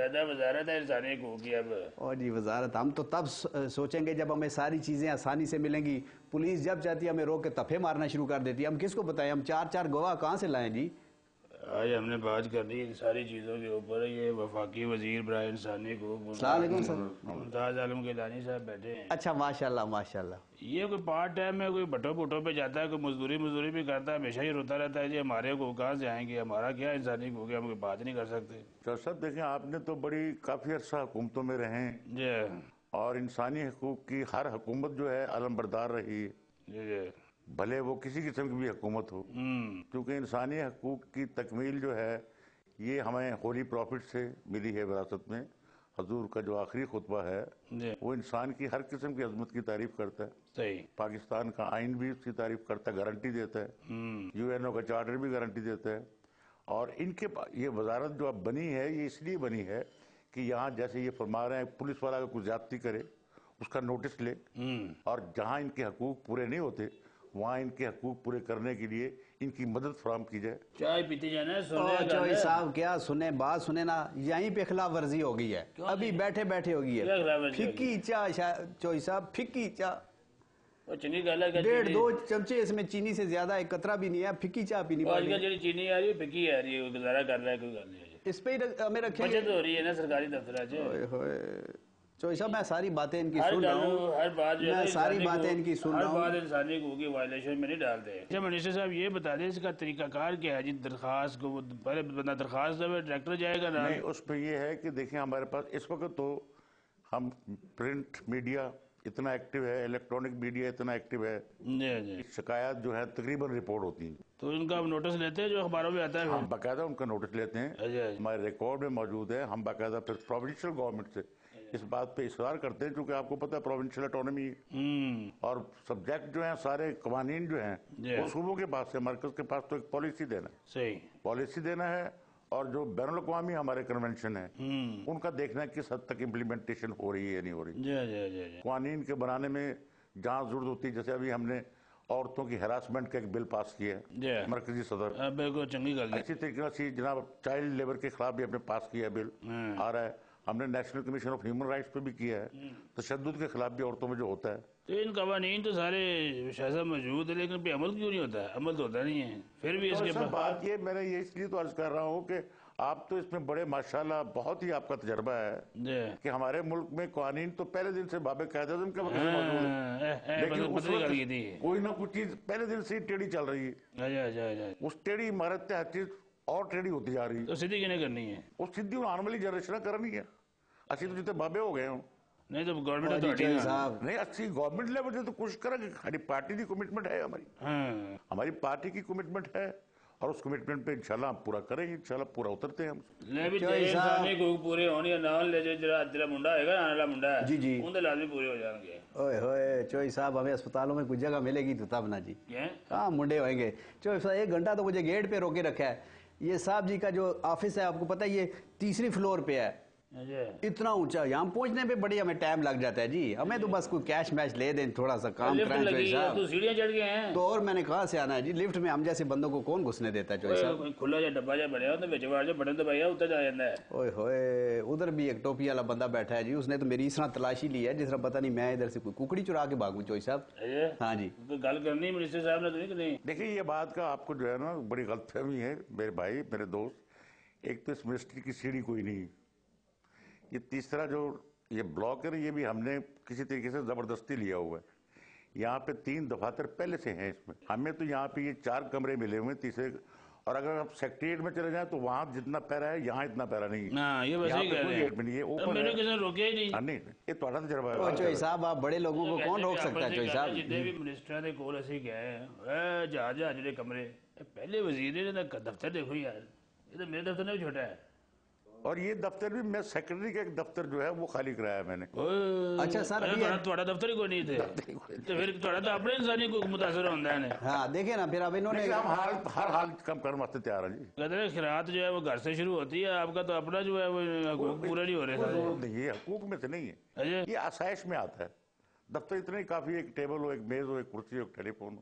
باقاعدہ وزارت ہے انسانی حقوق کی اب. اور جی وزارت ہم تو تب سوچیں گے جب ہمیں ساری چیزیں آسانی سے ملیں گی. پولیس جب چاہتی ہے ہمیں روک کے تفے مارنا شروع کر دیتی ہے. ہم کس کو بتائیں؟ ہم چار چار گواہ کہاں سے لائیں جی؟ آج ہم نے بات کرنی ان ساری چیزوں کے اوپر. یہ وفاقی وزیر برائے انسانی حقوق السلام علیکم سر. ممتاز عالم گیلانی صاحب بیٹھے ہیں. اچھا ماشاءاللہ ماشاءاللہ. یہ کوئی پارٹ ٹائم میں کوئی بٹوں بٹوں پہ جاتا ہے, کوئی مزدوری بھی کرتا ہے, ہمیشہ یہ روتا رہتا ہے جی ہمارے حقوق کہاں سے آئیں گے, ہمارا کیا انسانی حقوق ہے, ہم کوئی بات نہیں کر سکتے. صاحب دیکھیں, آپ نے تو کافی عرصہ حکومتوں میں رہے ہیں جی اور انسانی حقوق کی ہر حکومت جو ہے علم بردار رہی ہے, جی جی بھلے وہ کسی قسم کی بھی حکومت ہو, کیونکہ انسانی حقوق کی تکمیل جو ہے یہ ہمیں ہولی پروفٹ سے ملی ہے وراثت میں. حضور کا جو آخری خطبہ ہے وہ انسان کی ہر قسم کی عظمت کی تعریف کرتا ہے. صحیح. پاکستان کا آئین بھی اس کی تعریف کرتا ہے, گارنٹی دیتا ہے. یو این او کا چارٹر بھی گارنٹی دیتا ہے. اور ان کے یہ وزارت جو اب بنی ہے یہ اس لیے بنی ہے کہ یہاں جیسے یہ فرما رہے ہیں پولیس والا کوئی زیادتی کرے اس کا نوٹس لے, اور جہاں ان کے حقوق پورے نہیں ہوتے وہاں ان کے حقوق پورے کرنے کے لیے ان کی مدد فراہم کی جائے. چائے پیتی جانا چوئی صاحب کیا سنیں بات سنیں نا, یہیں پہ خلاف ورزی ہو گئی ہے, ابھی بیٹھے بیٹھے ہو گئی ہے. پھکی چاہ چوئی صاحب, پھکی چاہ 1.5-2 چمچے اس میں چینی سے زیادہ ایک قطرہ بھی نہیں ہے. پھکی چاہ پینی پڑی ہے. چینی آ رہی ہے, پھکی آ رہی ہے, گزارا کر رہا ہے, کوئی گل نہیں ہے. اس پہ ہمیں رکھیں بچت ہو رہی ہے نا سرکاری دفتر. چوئی صاحب میں ساری باتیں ان کی سن رہا ہوں, ہر بات جو میں ساری باتیں ان کی سن رہا ہوں, ہر بات انسانی حقوق کی وائلیشن میں نہیں ڈالتے. اچھا منسٹر صاحب یہ بتا دیں اس کا طریقہ کار کیا ہے جی؟ درخواست کو پہلے بندہ درخواست دے, ڈائریکٹر جائے گا نا؟ نہیں, اس پہ یہ ہے کہ دیکھیں ہمارے پاس اس وقت تو ہم پرنٹ میڈیا اتنا ایکٹیو ہے, الیکٹرانک میڈیا اتنا ایکٹیو ہے, شکایات جو ہے تقریباً رپورٹ ہوتی ہیں. تو ان کا نوٹس لیتے ہیں جو اخباروں میں آتا ہے؟ ہم باقاعدہ ان کا نوٹس لیتے ہیں, ہمارے ریکارڈ میں موجود ہے. ہم باقاعدہ پھر پروونشل گورنمنٹ سے اس بات پہ اصرار کرتے ہیں, کیونکہ آپ کو پتہ ہے پروونشل اٹانومی اور سبجیکٹ جو ہیں سارے قوانین جو ہیں وہ صوبوں کے پاس ہے, مرکز کے پاس تو ایک پالیسی دینا ہے. صحیح پالیسی دینا ہے, اور جو بین الاقوامی ہمارے کنونشن ہیں ان کا دیکھنا ہے کس حد تک امپلیمنٹیشن ہو رہی ہے یا نہیں ہو رہی. قوانین کے بنانے میں جہاں ضرورت ہوتی ہے, جیسے ابھی ہم نے عورتوں کی ہراسمنٹ کا ایک بل پاس کیا ہے مرکزی صدر, بالکل چنگی گل ہے. اسی طریقے سے جناب چائلڈ لیبر کے خلاف بھی ہم نے پاس کیا ہے بل, آ رہا ہے. ہم نے national commission of human rights پہ بھی کیا ہے, تشدد کے خلاف بھی عورتوں میں جو ہوتا ہے. تو ان قوانین تو سارے شاید موجود ہے, لیکن پہ عمل کیوں نہیں ہوتا ہے؟ عمل تو ہوتا نہیں ہے پھر بھی اس کے بعد. بات یہ میں نے یہ اس لیے تو عرض کر رہا ہوں کہ آپ تو اس میں بڑے ماشاءاللہ بہت ہی آپ کا تجربہ ہے کہ ہمارے ملک میں قوانین تو پہلے دن سے باب قائد اعظم کے وقت سے موجود ہے, لیکن اس وقت کوئی نہ کوئی چیز پہلے دن سے ٹیڑھی چل رہی ہے. اس ٹیڑھی عمارت سے ہر چیز اور ٹیڑھی ہوتی جا رہی ہے. تو سیدھی کیوں نہیں کرنی ہے؟ وہ سیدھی آنے والی جنریشن کرنی ہے. اسی تو جتنے بابے ہو گئے ہوں. نہیں تو گورنمنٹ نہیں, اچھی گورنمنٹ لیول سے تو کوشش کریں کہ ہماری پارٹی کی کمٹمنٹ ہے, ہماری پارٹی کی کمٹمنٹ ہے, اور اس کمٹمنٹ پہ انشاءاللہ ہم پورا کریں گے, انشاءاللہ پورا اترتے ہیں ہم. انسانی حقوق پورے ہونے نال لے جڑا منڈا ہے گا, آنے والا منڈا ہے, ان دے لازمی پورے ہو جائیں گے. اوئے ہوئے چوئی صاحب, ہمیں اسپتالوں میں کوئی جگہ ملے گی تو تب نا جی, کہاں منڈے ہوئیں گے. چوئی صاحب 1 گھنٹہ تو مجھے گیٹ پہ روکے رکھا ہے. یہ صاحب جی کا جو آفس ہے آپ کو پتہ ہے یہ 3ری فلور پہ ہے, اتنا اونچا, یہاں پہنچنے پہ بڑی ہمیں ٹائم لگ جاتا ہے جی. ہمیں تو بس کوئی کیش میش لے دیں, تھوڑا سا کام کریں چوئی صاحب. تو سیڑھیاں چڑھ گئے ہیں تو, اور میں نے کہاں سے آنا ہے جی؟ لفٹ میں ہم جیسے بندوں کو کون گھسنے دیتا ہے چوئی صاحب؟ کھلا جا ڈبا جا بنیا ہوتا ہے, بچے وار جو بٹن دبایا اتر جا جاتا ہے. اوئے ہوئے, ادھر بھی ایک ٹوپی والا بندہ بیٹھا ہے جی, اس نے تو میری اس طرح تلاشی لی ہے جس طرح پتہ نہیں میں ادھر سے کوئی ککڑی چرا کے بھاگوں. چوئی صاحب ہاں جی, گل کرنی منسٹر صاحب نے تو نہیں کرنی. دیکھیں یہ بات کا آپ کو جو ہے نا بڑی غلط فہمی ہے میرے بھائی, میرے دوست. ایک تو اس منسٹری کی سیڑھی کوئی نہیں, یہ تیسرا جو یہ بلاک ہے یہ بھی ہم نے کسی طریقے سے زبردستی لیا ہوا ہے. یہاں پہ 3 دفاتر پہلے سے ہیں اس میں, ہمیں تو یہاں پہ یہ 4 کمرے ملے ہوئے ہیں تیسرے, اور اگر آپ سیکٹریٹ میں چلے جائیں تو وہاں جتنا پیرا ہے یہاں اتنا پیرا نہیں ہے. یہ ویسے ہی کہہ رہے ہیں, یہ اوپر میں نے کسی نے روکے ہی نہیں. نہیں, یہ تھوڑا تجربہ ہے. چوئی صاحب آپ بڑے لوگوں کو کون روک سکتا ہے؟ چوئی صاحب جتنے بھی منسٹر نے کول ایسے گئے ہیں جہاز جڑے کمرے, پہلے وزیر نے دفتر دیکھو یار, یہ تو میرے دفتر نے بھی چھوٹا ہے. اور یہ دفتر بھی میں سیکرٹری کا ایک دفتر جو ہے وہ خالی کرایا میں نے. اچھا سر, تھوڑا دفتر ہی کوئی نہیں تھے تو پھر تھوڑا تو اپنے انسانی کو متاثر ہوتا ہے. ہاں دیکھیں نا, پھر اب انہوں نے ہر حال کم کرنے واسطے تیار ہیں جی. کہتے ہیں خیرات جو ہے وہ گھر سے شروع ہوتی ہے, آپ کا تو اپنا جو ہے وہ حقوق پورے نہیں ہو رہے. یہ حقوق میں سے نہیں ہے, یہ آسائش میں آتا ہے. دفتر اتنا ہی کافی, ایک ٹیبل ہو, ایک میز ہو, ایک کرسی ہو, ایک ٹیلی فون ہو.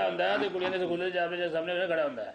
ਹੁੰਦਾ ਹੈ ਤੇ ਕੁੜੀਆਂ ਦੇ ਸਕੂਲੇ ਜਾ ਕੇ ਸਾਹਮਣੇ ਖੜਾ ਹੁੰਦਾ ਹੈ।